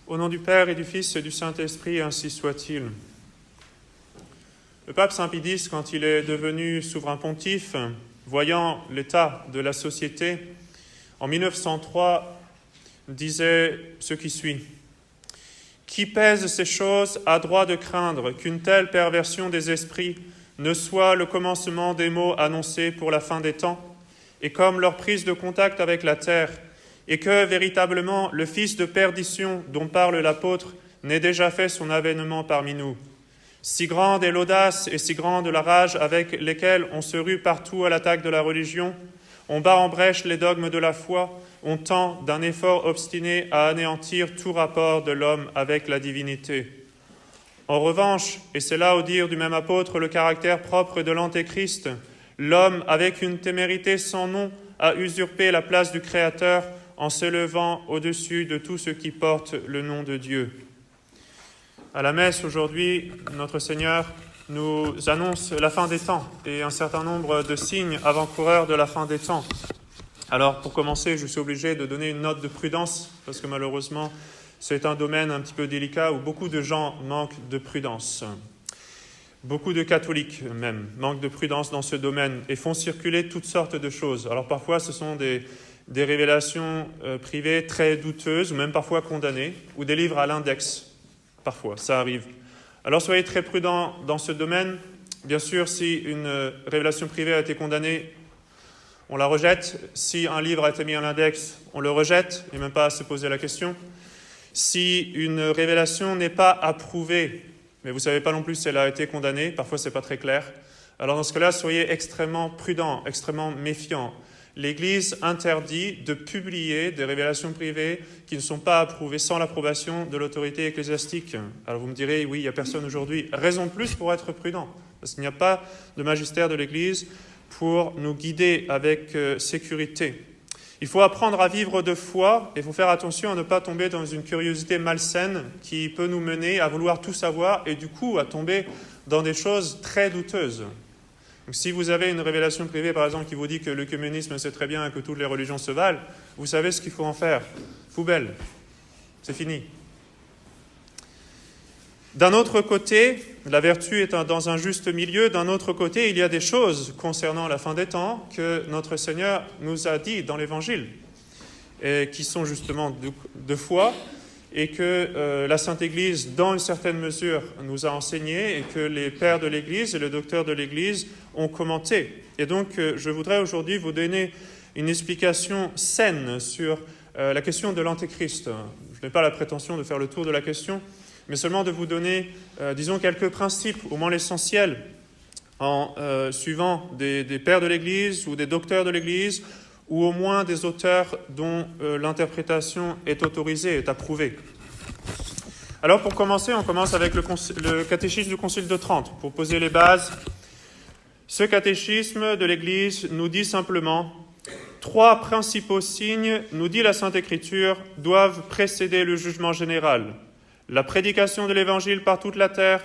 Au nom du Père et du Fils et du Saint-Esprit, ainsi soit-il. Le pape Saint Pie X, quand il est devenu souverain pontife, voyant l'état de la société, en 1903, disait ce qui suit. « Qui pèse ces choses a droit de craindre qu'une telle perversion des esprits ne soit le commencement des maux annoncés pour la fin des temps, et comme leur prise de contact avec la terre, et que, véritablement, le fils de perdition dont parle l'apôtre n'ait déjà fait son avènement parmi nous. Si grande est l'audace et si grande la rage avec lesquelles on se rue partout à l'attaque de la religion, on bat en brèche les dogmes de la foi, on tend d'un effort obstiné à anéantir tout rapport de l'homme avec la divinité. En revanche, et c'est là au dire du même apôtre le caractère propre de l'Antéchrist, l'homme, avec une témérité sans nom, a usurpé la place du Créateur en s'élevant au-dessus de tout ce qui porte le nom de Dieu. À la messe aujourd'hui, notre Seigneur nous annonce la fin des temps et un certain nombre de signes avant-coureurs de la fin des temps. Alors, pour commencer, je suis obligé de donner une note de prudence, parce que malheureusement, c'est un domaine un petit peu délicat où beaucoup de gens manquent de prudence. Beaucoup de catholiques, même, manquent de prudence dans ce domaine et font circuler toutes sortes de choses. Alors, parfois, ce sont des révélations privées très douteuses, ou même parfois condamnées, ou des livres à l'index. Parfois, ça arrive. Alors, soyez très prudents dans ce domaine. Bien sûr, si une révélation privée a été condamnée, on la rejette. Si un livre a été mis à l'index, on le rejette, et même pas à se poser la question. Si une révélation n'est pas approuvée, mais vous ne savez pas non plus si elle a été condamnée, parfois ce n'est pas très clair, alors dans ce cas-là, soyez extrêmement prudents, extrêmement méfiants. L'Église interdit de publier des révélations privées qui ne sont pas approuvées sans l'approbation de l'autorité ecclésiastique. Alors vous me direz, oui, il n'y a personne aujourd'hui. Raison de plus pour être prudent, parce qu'il n'y a pas de magistère de l'Église pour nous guider avec sécurité. Il faut apprendre à vivre de foi et il faut faire attention à ne pas tomber dans une curiosité malsaine qui peut nous mener à vouloir tout savoir et du coup à tomber dans des choses très douteuses. Donc, si vous avez une révélation privée, par exemple, qui vous dit que l'œcuménisme c'est très bien et que toutes les religions se valent, vous savez ce qu'il faut en faire. Poubelle. C'est fini. D'un autre côté, la vertu est dans un juste milieu. D'un autre côté, il y a des choses concernant la fin des temps que notre Seigneur nous a dit dans l'Évangile, et qui sont justement de foi, et que la Sainte Église, dans une certaine mesure, nous a enseigné, et que les pères de l'Église et les docteurs de l'Église ont commenté. Et donc, je voudrais aujourd'hui vous donner une explication saine sur la question de l'Antéchrist. Je n'ai pas la prétention de faire le tour de la question, mais seulement de vous donner, disons, quelques principes, au moins l'essentiel, en suivant des pères de l'Église ou des docteurs de l'Église, ou au moins des auteurs dont l'interprétation est autorisée, est approuvée. Alors pour commencer, on commence avec le catéchisme du Concile de Trente, pour poser les bases. Ce catéchisme de l'Église nous dit simplement « Trois principaux signes, nous dit la Sainte Écriture, doivent précéder le jugement général. La prédication de l'Évangile par toute la terre,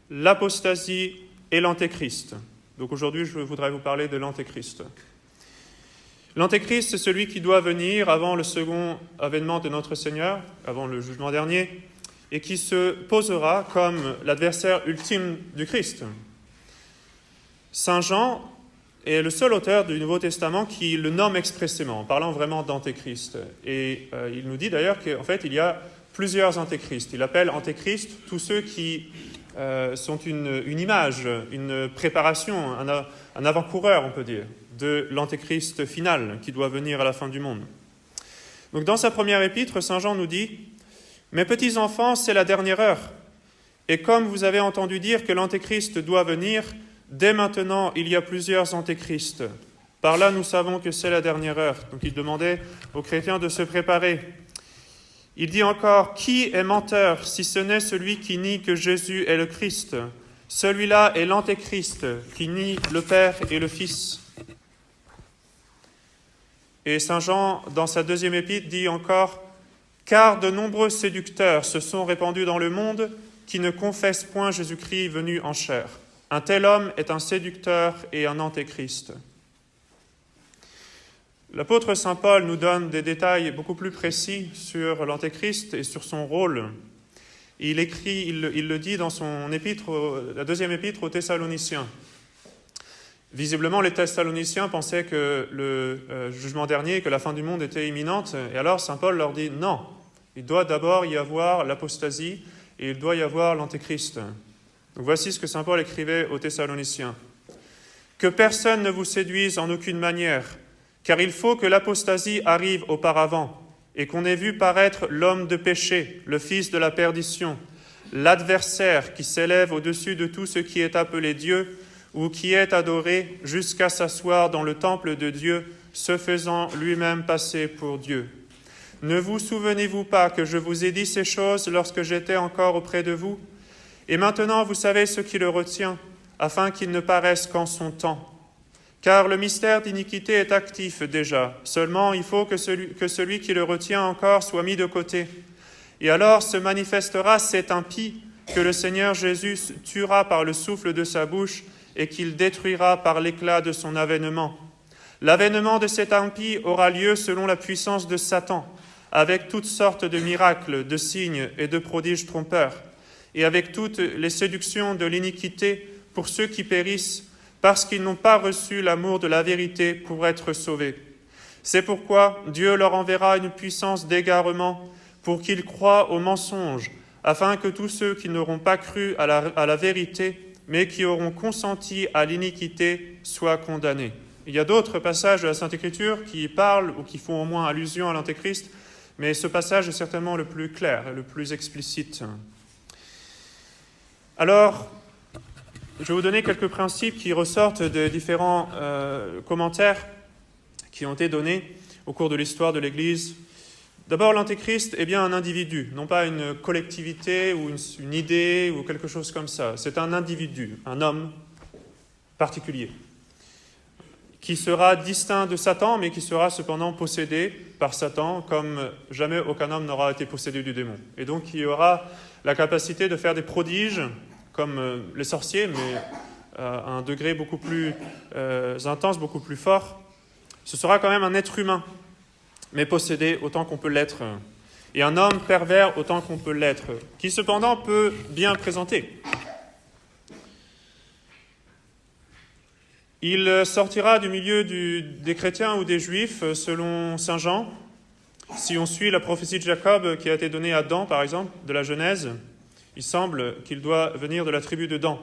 l'apostasie et l'Antéchrist. » Donc aujourd'hui, je voudrais vous parler de l'Antéchrist. L'Antéchrist, c'est celui qui doit venir avant le second avènement de notre Seigneur, avant le jugement dernier, et qui se posera comme l'adversaire ultime du Christ. Saint Jean est le seul auteur du Nouveau Testament qui le nomme expressément, en parlant vraiment d'Antéchrist. Et il nous dit d'ailleurs qu'en fait, il y a plusieurs Antéchrists. Il appelle Antéchrist tous ceux qui sont une image, une préparation, un avant-coureur, on peut dire, de l'Antéchrist final qui doit venir à la fin du monde. Donc dans sa première épître, Saint Jean nous dit « Mes petits enfants, c'est la dernière heure. Et comme vous avez entendu dire que l'Antéchrist doit venir, dès maintenant il y a plusieurs Antéchrists. Par là, nous savons que c'est la dernière heure. » Donc il demandait aux chrétiens de se préparer. Il dit encore « Qui est menteur si ce n'est celui qui nie que Jésus est le Christ ? Celui-là est l'Antéchrist qui nie le Père et le Fils. » Et Saint Jean, dans sa deuxième épître, dit encore « Car de nombreux séducteurs se sont répandus dans le monde qui ne confessent point Jésus-Christ venu en chair. Un tel homme est un séducteur et un antéchrist. » L'apôtre saint Paul nous donne des détails beaucoup plus précis sur l'Antéchrist et sur son rôle. Il le dit dans son épître, la deuxième épître aux Thessaloniciens. Visiblement, les Thessaloniciens pensaient que le jugement dernier, que la fin du monde était imminente, et alors saint Paul leur dit non, il doit d'abord y avoir l'apostasie et il doit y avoir l'Antéchrist. Donc voici ce que saint Paul écrivait aux Thessaloniciens. Que personne ne vous séduise en aucune manière, car il faut que l'apostasie arrive auparavant, et qu'on ait vu paraître l'homme de péché, le fils de la perdition, l'adversaire qui s'élève au-dessus de tout ce qui est appelé Dieu ou qui est adoré jusqu'à s'asseoir dans le temple de Dieu, se faisant lui-même passer pour Dieu. Ne vous souvenez-vous pas que je vous ai dit ces choses lorsque j'étais encore auprès de vous ? Et maintenant vous savez ce qui le retient, afin qu'il ne paraisse qu'en son temps. Car le mystère d'iniquité est actif déjà, seulement il faut que celui qui le retient encore soit mis de côté. Et alors se manifestera cet impie que le Seigneur Jésus tuera par le souffle de sa bouche et qu'il détruira par l'éclat de son avènement. L'avènement de cet impie aura lieu selon la puissance de Satan, avec toutes sortes de miracles, de signes et de prodiges trompeurs, et avec toutes les séductions de l'iniquité pour ceux qui périssent, parce qu'ils n'ont pas reçu l'amour de la vérité pour être sauvés. C'est pourquoi Dieu leur enverra une puissance d'égarement pour qu'ils croient au mensonge, afin que tous ceux qui n'auront pas cru à la vérité, mais qui auront consenti à l'iniquité, soient condamnés. Il y a d'autres passages de la Sainte Écriture qui parlent ou qui font au moins allusion à l'Antéchrist, mais ce passage est certainement le plus clair et le plus explicite. Alors, je vais vous donner quelques principes qui ressortent des différents commentaires qui ont été donnés au cours de l'histoire de l'Église. D'abord, l'Antéchrist est bien un individu, non pas une collectivité ou une idée ou quelque chose comme ça. C'est un individu, un homme particulier, qui sera distinct de Satan, mais qui sera cependant possédé par Satan, comme jamais aucun homme n'aura été possédé du démon. Et donc, il aura la capacité de faire des prodiges, comme les sorciers, mais à un degré beaucoup plus intense, beaucoup plus fort. Ce sera quand même un être humain, mais possédé autant qu'on peut l'être, et un homme pervers autant qu'on peut l'être, qui cependant peut bien présenter. Il sortira du milieu des chrétiens ou des juifs, selon saint Jean. Si on suit la prophétie de Jacob qui a été donnée à Dan, par exemple, de la Genèse, il semble qu'il doit venir de la tribu de Dan.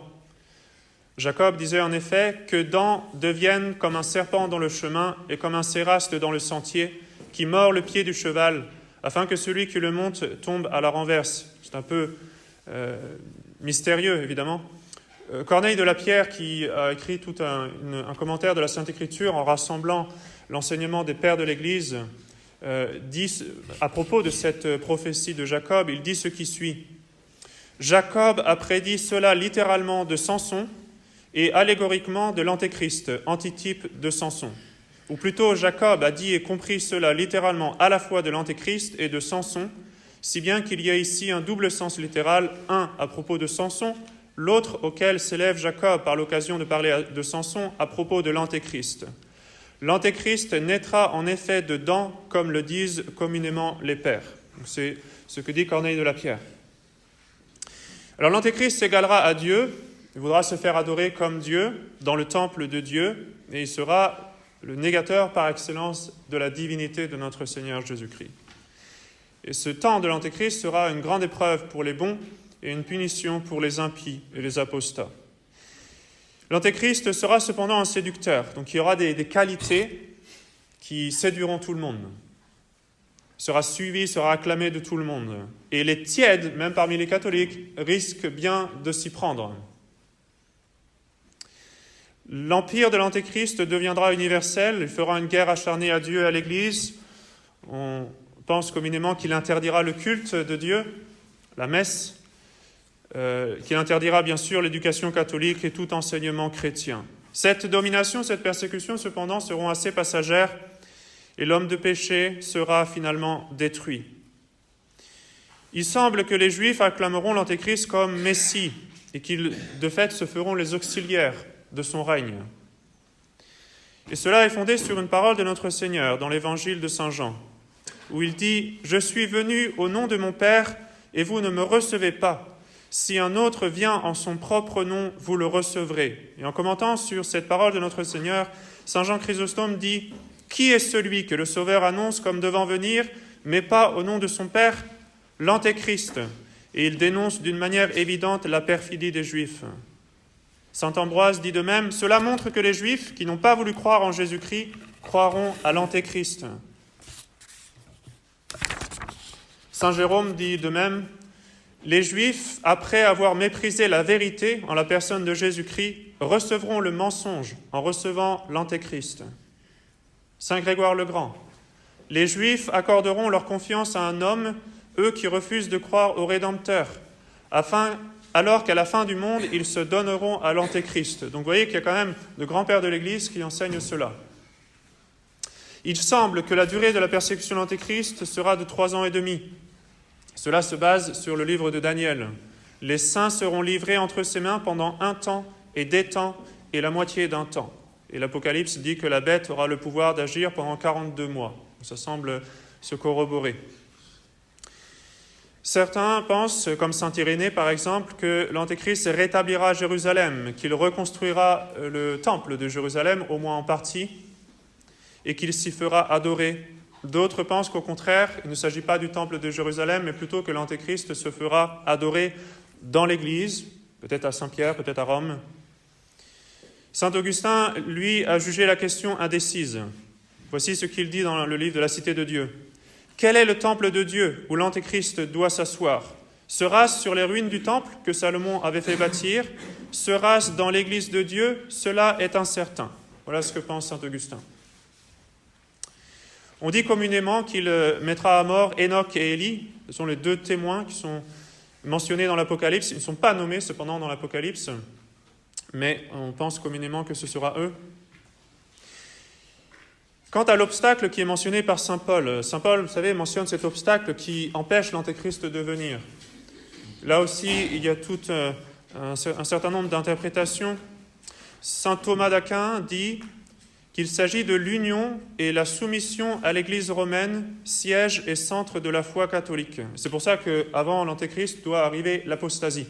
Jacob disait en effet que Dan devienne comme un serpent dans le chemin et comme un séraste dans le sentier, qui mord le pied du cheval, afin que celui qui le monte tombe à la renverse. C'est un peu mystérieux, évidemment. Corneille de la Pierre, qui a écrit tout un commentaire de la Sainte Écriture en rassemblant l'enseignement des pères de l'Église, dit, à propos de cette prophétie de Jacob, il dit ce qui suit. Jacob a prédit cela littéralement de Samson et allégoriquement de l'Antéchrist, antitype de Samson. Ou plutôt, Jacob a dit et compris cela littéralement à la fois de l'Antéchrist et de Samson, si bien qu'il y a ici un double sens littéral, un à propos de Samson, l'autre auquel s'élève Jacob par l'occasion de parler de Samson à propos de l'Antéchrist. L'Antéchrist naîtra en effet de Dan, comme le disent communément les pères. C'est ce que dit Corneille de la Pierre. Alors l'Antéchrist s'égalera à Dieu, il voudra se faire adorer comme Dieu, dans le temple de Dieu, et il sera le négateur par excellence de la divinité de notre Seigneur Jésus-Christ. Et ce temps de l'Antéchrist sera une grande épreuve pour les bons et une punition pour les impies et les apostats. L'Antéchrist sera cependant un séducteur, donc il y aura des qualités qui séduiront tout le monde. Il sera suivi, sera acclamé de tout le monde. Et les tièdes, même parmi les catholiques, risquent bien de s'y prendre. L'empire de l'Antéchrist deviendra universel, il fera une guerre acharnée à Dieu et à l'Église. On pense communément qu'il interdira le culte de Dieu, la messe, qu'il interdira bien sûr l'éducation catholique et tout enseignement chrétien. Cette domination, cette persécution, cependant, seront assez passagères et l'homme de péché sera finalement détruit. Il semble que les Juifs acclameront l'Antéchrist comme Messie et qu'ils, de fait, se feront les auxiliaires de son règne. Et cela est fondé sur une parole de notre Seigneur dans l'évangile de Saint Jean, où il dit « Je suis venu au nom de mon Père, et vous ne me recevez pas. Si un autre vient en son propre nom, vous le recevrez. » Et en commentant sur cette parole de notre Seigneur, Saint Jean Chrysostome dit « Qui est celui que le Sauveur annonce comme devant venir, mais pas au nom de son Père ? L'Antéchrist. » Et il dénonce d'une manière évidente la perfidie des Juifs. Saint Ambroise dit de même « Cela montre que les Juifs, qui n'ont pas voulu croire en Jésus-Christ, croiront à l'Antéchrist. » Saint Jérôme dit de même « Les Juifs, après avoir méprisé la vérité en la personne de Jésus-Christ, recevront le mensonge en recevant l'Antéchrist. » Saint Grégoire le Grand « Les Juifs accorderont leur confiance à un homme, eux qui refusent de croire au Rédempteur, alors qu'à la fin du monde, ils se donneront à l'Antéchrist. » Donc vous voyez qu'il y a quand même de grands pères de l'Église qui enseignent cela. Il semble que la durée de la persécution de l'Antéchrist sera de 3 ans et demi. Cela se base sur le livre de Daniel. Les saints seront livrés entre ses mains pendant 1 temps et des temps et la moitié d'un temps. Et l'Apocalypse dit que la bête aura le pouvoir d'agir pendant 42 mois. Ça semble se corroborer. Certains pensent, comme saint Irénée par exemple, que l'Antéchrist rétablira Jérusalem, qu'il reconstruira le temple de Jérusalem, au moins en partie, et qu'il s'y fera adorer. D'autres pensent qu'au contraire, il ne s'agit pas du temple de Jérusalem, mais plutôt que l'Antéchrist se fera adorer dans l'Église, peut-être à Saint-Pierre, peut-être à Rome. Saint Augustin, lui, a jugé la question indécise. Voici ce qu'il dit dans le livre de la Cité de Dieu. Quel est le temple de Dieu où l'Antéchrist doit s'asseoir ? Sera-ce sur les ruines du temple que Salomon avait fait bâtir ? Sera-ce dans l'Église de Dieu ? Cela est incertain. Voilà ce que pense saint Augustin. On dit communément qu'il mettra à mort Enoch et Élie. Ce sont les 2 témoins qui sont mentionnés dans l'Apocalypse. Ils ne sont pas nommés cependant dans l'Apocalypse, mais on pense communément que ce sera eux. Quant à l'obstacle qui est mentionné par saint Paul, vous savez, mentionne cet obstacle qui empêche l'Antéchrist de venir. Là aussi, il y a tout un certain nombre d'interprétations. Saint Thomas d'Aquin dit qu'il s'agit de l'union et la soumission à l'Église romaine, siège et centre de la foi catholique. C'est pour ça qu'avant l'Antéchrist doit arriver l'apostasie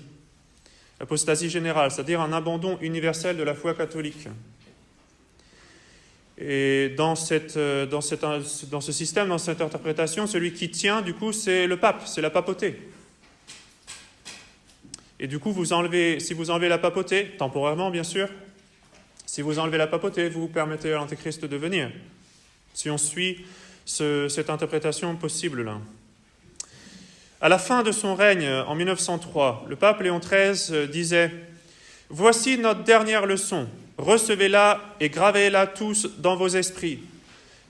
générale, c'est-à-dire un abandon universel de la foi catholique. Et dans ce système, dans cette interprétation, celui qui tient, du coup, c'est le pape, c'est la papauté. Et du coup, si vous enlevez la papauté, temporairement bien sûr, si vous enlevez la papauté, vous permettez à l'Antéchrist de venir. Si on suit cette interprétation possible-là. À la fin de son règne, en 1903, le pape Léon XIII disait « Voici notre dernière leçon. Recevez-la et gravez-la tous dans vos esprits.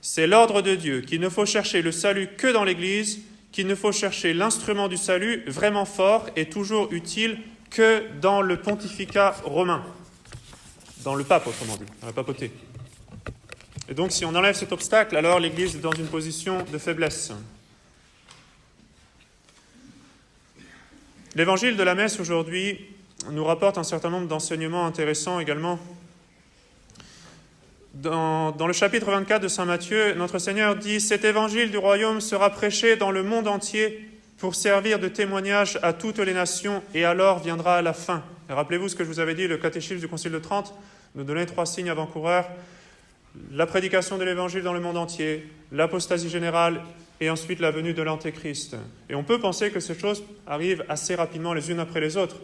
C'est l'ordre de Dieu qu'il ne faut chercher le salut que dans l'Église, qu'il ne faut chercher l'instrument du salut vraiment fort et toujours utile que dans le pontificat romain. » Dans le pape, autrement dit, dans la papauté. Et donc, si on enlève cet obstacle, alors l'Église est dans une position de faiblesse. L'évangile de la messe aujourd'hui nous rapporte un certain nombre d'enseignements intéressants également. Dans le chapitre 24 de saint Matthieu, notre Seigneur dit « Cet évangile du royaume sera prêché dans le monde entier pour servir de témoignage à toutes les nations, et alors viendra la fin. » Et rappelez-vous ce que je vous avais dit, le catéchisme du Concile de Trente nous donnait 3 signes avant-coureurs, la prédication de l'évangile dans le monde entier, l'apostasie générale et ensuite la venue de l'Antéchrist. Et on peut penser que ces choses arrivent assez rapidement les unes après les autres.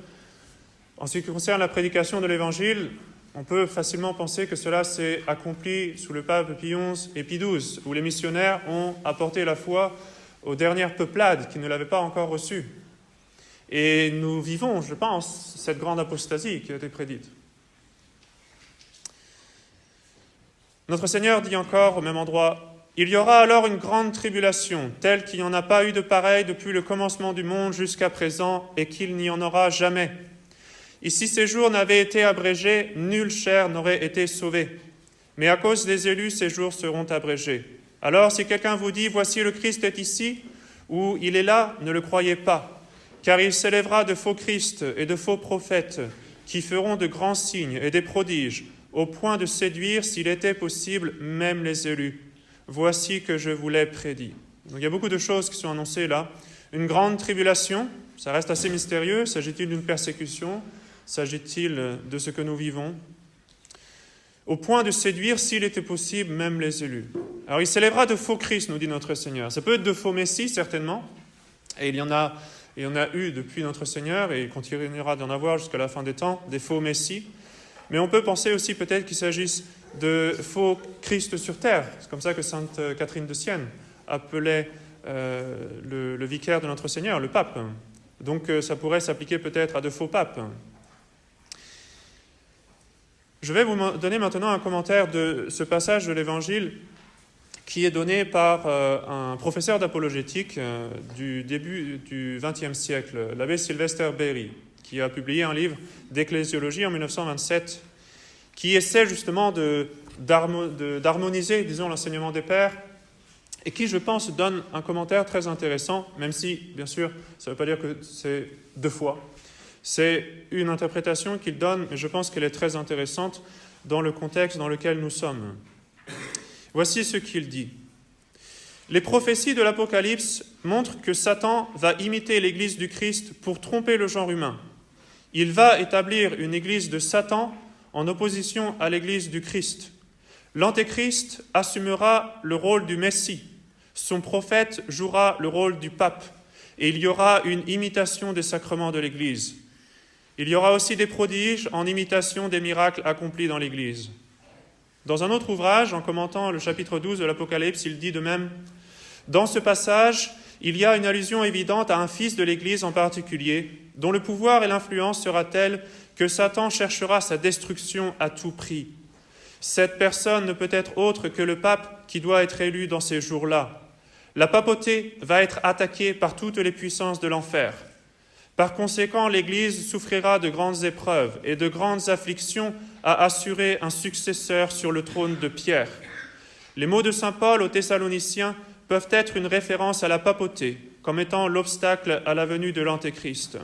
En ce qui concerne la prédication de l'évangile, on peut facilement penser que cela s'est accompli sous le pape Pie XI et Pie XII, où les missionnaires ont apporté la foi aux dernières peuplades qui ne l'avaient pas encore reçue. Et nous vivons, je pense, cette grande apostasie qui a été prédite. Notre Seigneur dit encore au même endroit « Il y aura alors une grande tribulation, telle qu'il n'y en a pas eu de pareille depuis le commencement du monde jusqu'à présent, et qu'il n'y en aura jamais. Et si ces jours n'avaient été abrégés, nulle chair n'aurait été sauvée. Mais à cause des élus, ces jours seront abrégés. Alors si quelqu'un vous dit « Voici le Christ est ici » ou « Il est là », ne le croyez pas. Car il s'élèvera de faux Christ et de faux prophètes qui feront de grands signes et des prodiges au point de séduire, s'il était possible, même les élus. Voici que je vous l'ai prédit. Donc il y a beaucoup de choses qui sont annoncées là. Une grande tribulation, ça reste assez mystérieux. S'agit-il d'une persécution? S'agit-il de ce que nous vivons? Au point de séduire, s'il était possible, même les élus. Alors il s'élèvera de faux Christ, nous dit notre Seigneur. Ça peut être de faux Messie, certainement. Et il y en a eu depuis notre Seigneur, et il continuera d'en avoir jusqu'à la fin des temps, des faux Messies. Mais on peut penser aussi peut-être qu'il s'agisse de faux Christ sur terre. C'est comme ça que sainte Catherine de Sienne appelait le vicaire de notre Seigneur, le pape. Donc ça pourrait s'appliquer peut-être à de faux papes. Je vais vous donner maintenant un commentaire de ce passage de l'Évangile qui est donné par un professeur d'apologétique du début du XXe siècle, l'abbé Sylvester Berry, qui a publié un livre d'ecclésiologie en 1927, qui essaie justement d'harmoniser, disons, l'enseignement des pères, et qui, je pense, donne un commentaire très intéressant, même si, bien sûr, ça ne veut pas dire que c'est deux fois. C'est une interprétation qu'il donne, mais je pense qu'elle est très intéressante dans le contexte dans lequel nous sommes. Voici ce qu'il dit. Les prophéties de l'Apocalypse montrent que Satan va imiter l'Église du Christ pour tromper le genre humain. Il va établir une Église de Satan en opposition à l'Église du Christ. L'Antéchrist assumera le rôle du Messie. Son prophète jouera le rôle du pape. Et il y aura une imitation des sacrements de l'Église. Il y aura aussi des prodiges en imitation des miracles accomplis dans l'Église. Dans un autre ouvrage, en commentant le chapitre 12 de l'Apocalypse, il dit de même « Dans ce passage, il y a une allusion évidente à un fils de l'Église en particulier, dont le pouvoir et l'influence sera tel que Satan cherchera sa destruction à tout prix. Cette personne ne peut être autre que le pape qui doit être élu dans ces jours-là. La papauté va être attaquée par toutes les puissances de l'enfer. Par conséquent, l'Église souffrira de grandes épreuves et de grandes afflictions à assurer un successeur sur le trône de Pierre. Les mots de saint Paul aux Thessaloniciens peuvent être une référence à la papauté, comme étant l'obstacle à la venue de l'Antéchrist.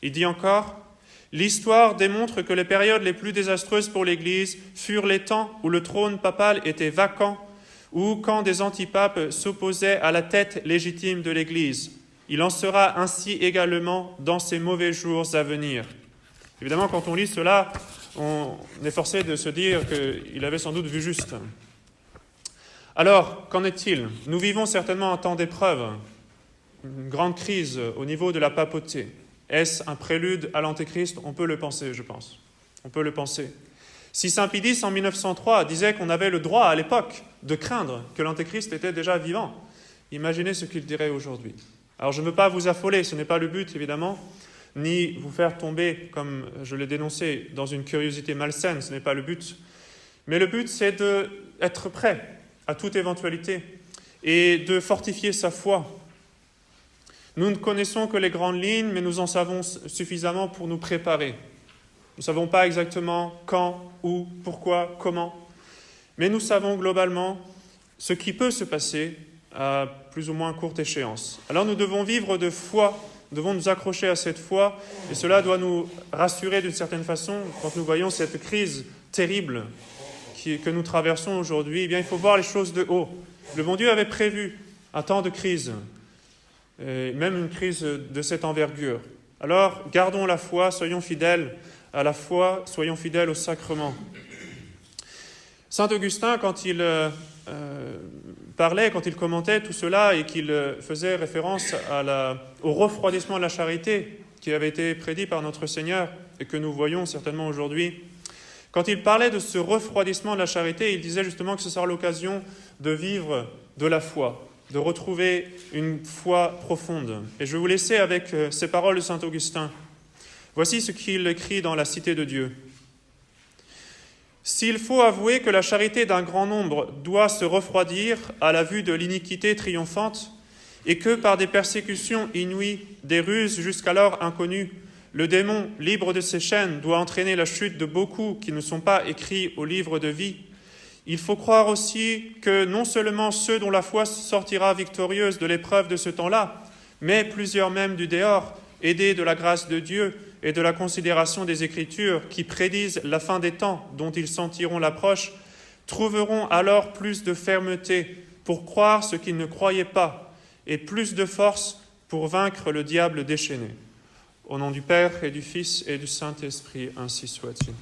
Il dit encore « L'histoire démontre que les périodes les plus désastreuses pour l'Église furent les temps où le trône papal était vacant ou quand des antipapes s'opposaient à la tête légitime de l'Église. Il en sera ainsi également dans ces mauvais jours à venir. » Évidemment, quand on lit cela, on est forcé de se dire qu'il avait sans doute vu juste. Alors, qu'en est-il? Nous vivons certainement un temps d'épreuve, une grande crise au niveau de la papauté. Est-ce un prélude à l'Antéchrist? On peut le penser, je pense. On peut le penser. Si saint Pie X, en 1903, disait qu'on avait le droit à l'époque de craindre que l'Antéchrist était déjà vivant, imaginez ce qu'il dirait aujourd'hui. Alors je ne veux pas vous affoler, ce n'est pas le but évidemment, ni vous faire tomber, comme je l'ai dénoncé, dans une curiosité malsaine, ce n'est pas le but. Mais le but, c'est d'être prêt à toute éventualité et de fortifier sa foi. Nous ne connaissons que les grandes lignes, mais nous en savons suffisamment pour nous préparer. Nous ne savons pas exactement quand, où, pourquoi, comment, mais nous savons globalement ce qui peut se passer à plus ou moins courte échéance. Alors nous devons vivre de foi, nous devons nous accrocher à cette foi, et cela doit nous rassurer d'une certaine façon quand nous voyons cette crise terrible que nous traversons aujourd'hui. Eh bien, il faut voir les choses de haut. Le bon Dieu avait prévu un temps de crise, et même une crise de cette envergure. Alors, gardons la foi, soyons fidèles à la foi, soyons fidèles au sacrement. Saint Augustin, quand il parlait, quand il commentait tout cela et qu'il faisait référence au refroidissement de la charité qui avait été prédit par notre Seigneur et que nous voyons certainement aujourd'hui, quand il parlait de ce refroidissement de la charité, il disait justement que ce sera l'occasion de vivre de la foi, de retrouver une foi profonde. Et je vais vous laisser avec ces paroles de saint Augustin. Voici ce qu'il écrit dans La Cité de Dieu. « S'il faut avouer que la charité d'un grand nombre doit se refroidir à la vue de l'iniquité triomphante, et que par des persécutions inouïes, des ruses jusqu'alors inconnues, le démon, libre de ses chaînes, doit entraîner la chute de beaucoup qui ne sont pas écrits au livre de vie, il faut croire aussi que non seulement ceux dont la foi sortira victorieuse de l'épreuve de ce temps-là, mais plusieurs même du dehors, aidés de la grâce de Dieu, et de la considération des Écritures qui prédisent la fin des temps dont ils sentiront l'approche, trouveront alors plus de fermeté pour croire ce qu'ils ne croyaient pas et plus de force pour vaincre le diable déchaîné. Au nom du Père et du Fils et du Saint-Esprit, ainsi soit-il.